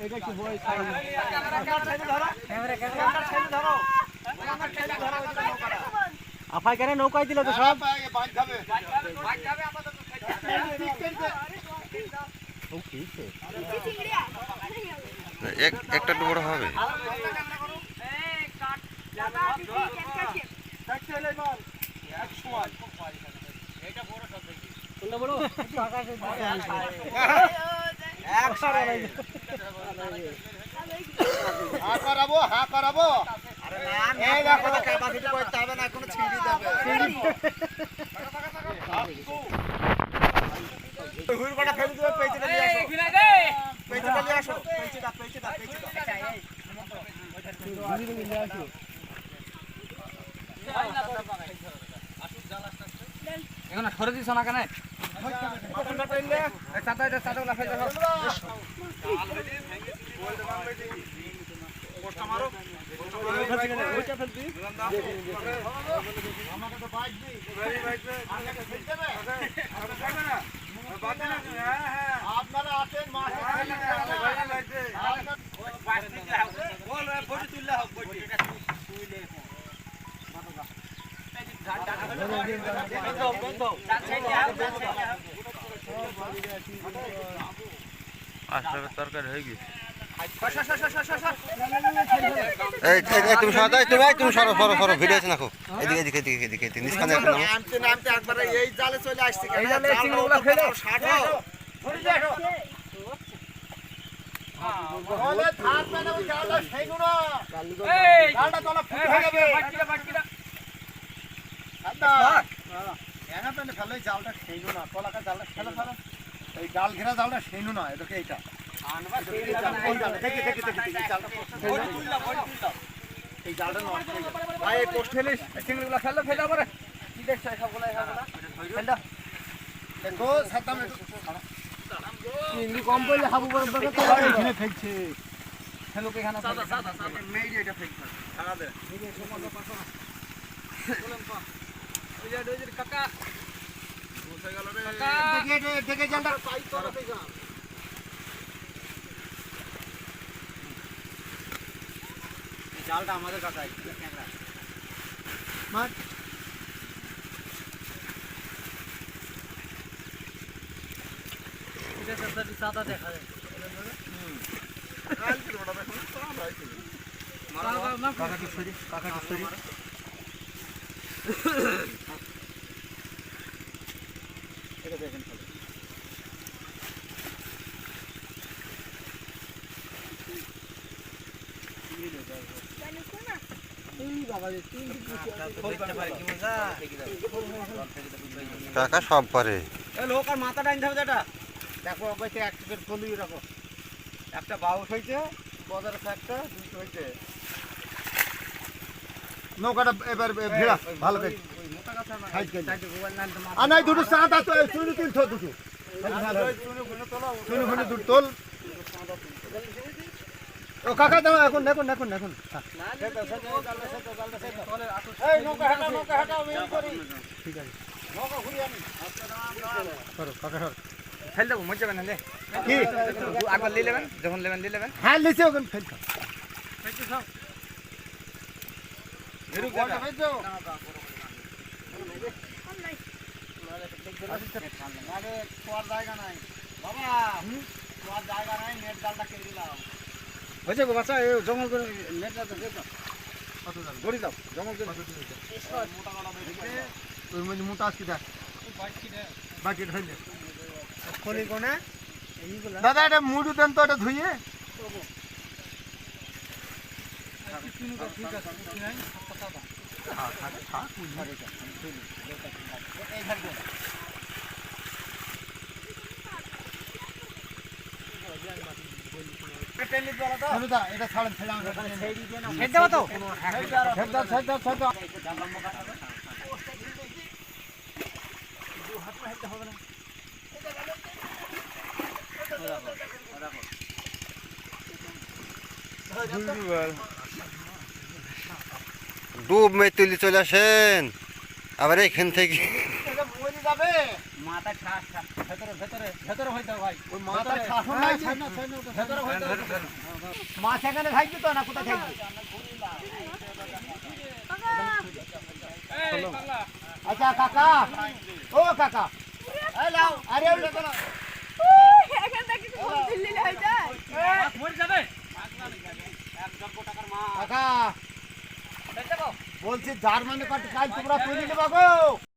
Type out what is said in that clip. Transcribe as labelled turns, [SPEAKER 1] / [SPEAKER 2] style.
[SPEAKER 1] এটা কি বই ধরো আফাই কেন নৌকায় দিল তো সব
[SPEAKER 2] একটা তো বড় হবে
[SPEAKER 1] হা করাবো
[SPEAKER 3] এখন সরে দিছ না কেন
[SPEAKER 1] আপনারা আছেন
[SPEAKER 2] তরকারি হয়ে গেছে
[SPEAKER 4] তুমি তুমি সরো সরো সরো ভিডিও আছে নাকো এদিকে এদিকে এদিকে এদিকে এদিকে নিষ্কানে এখন
[SPEAKER 1] নামতে নামতে একবারে এই জালে চলে আসছে
[SPEAKER 3] এই জালে চিংড়িগুলো ফেলে
[SPEAKER 1] বলে থাকবে না ওই জালটা ফেলো না এই জালটা তলা ফুটে যাবে বাটকিটা আদা এনা তো ফেলে জালটা ফেলো না তলাকা জালটা ফেলো ফেলো এই জাল ঘেরা জালটা ফেলো না এটাকে এইটা আনবা দেখি জালটা এই জালটা নষ্ট হয়ে যাবে ভাই এই পোস্ট ফেলে চিংড়িগুলো ফেলো ফেলো আবার কি দেখছ সবগুলা ফেলো দেখো সাতাম চিংড়ি কম পড়লে হাবু বড় বড় তো এখানে ফেলছে ফেলো এখানে সাদা সাদা সাদা মেই এটা ফেলছে ছাড়া দে এই যে সমস্ত পাশা বলেন পা ওই যে কাকা বসে গেল রে কাকা দেখে জানটা পাই করতে যা এই জালটা আমাদের কাছে আছে ক্যামেরা মার সাদা দেখা যায়
[SPEAKER 4] কাকা সব পারে
[SPEAKER 1] লোক আর মাথা ডাইন থাকবে যেটা দেখো অবশ্যই এক টিকেট ফলিয়ে রাখো একটা বাউস হয়েছে বজার একটা দুটো হয়েছে নৌকাটা এবার ভিড়া ভালো করে আর নাই দুটো সাত আছে চুনি তুলছো দুটো চুনি ফুনি দুটো তোল ও কাকা দাও এখন দেখুন দেখুন দেখুন ঠিক আছে নৌকা ঘুরিয়ে আনি করো কাকা সর
[SPEAKER 3] ফেল দেবো মজা যাবে না
[SPEAKER 1] কি
[SPEAKER 3] একবার নিয়ে নেবেন যখন নেবেন নিয়ে নেবেন
[SPEAKER 1] হ্যাঁ লিখে ওখানে ফেলছো হয়েছে গো বাচ্চা জঙ্গল করে নেট দড়ি দাও জঙ্গল করে ওই মধ্যে মোটা আসছি দেখ বাকি ধরলে খলি কোনা দাদা এটা মুড়ি দেন তো এটা ধুইয়ে এটা ছাড়েন
[SPEAKER 4] ডুব মে তুলি চলে আসেন আবার এখান থেকে
[SPEAKER 1] যাবে
[SPEAKER 3] মাথা ঠাস ঠাস ভেতরে ভেতরে ভেতরে হইতে ভাই
[SPEAKER 1] ওই মাথা শাসন নাই
[SPEAKER 3] ভেতরে হইতে
[SPEAKER 1] মাছ এখানে থাকবি তো না কোথায় থাকবি আচ্ছা কাকা ও কাকা এই লাও আরে ওই দেখো না
[SPEAKER 2] এখান থেকে কোন দিল্লি হয়ে যায়
[SPEAKER 3] মরে যাবে
[SPEAKER 1] কাকা বলছি জার্মানি কাজ তোমরা তুলে নেবা গো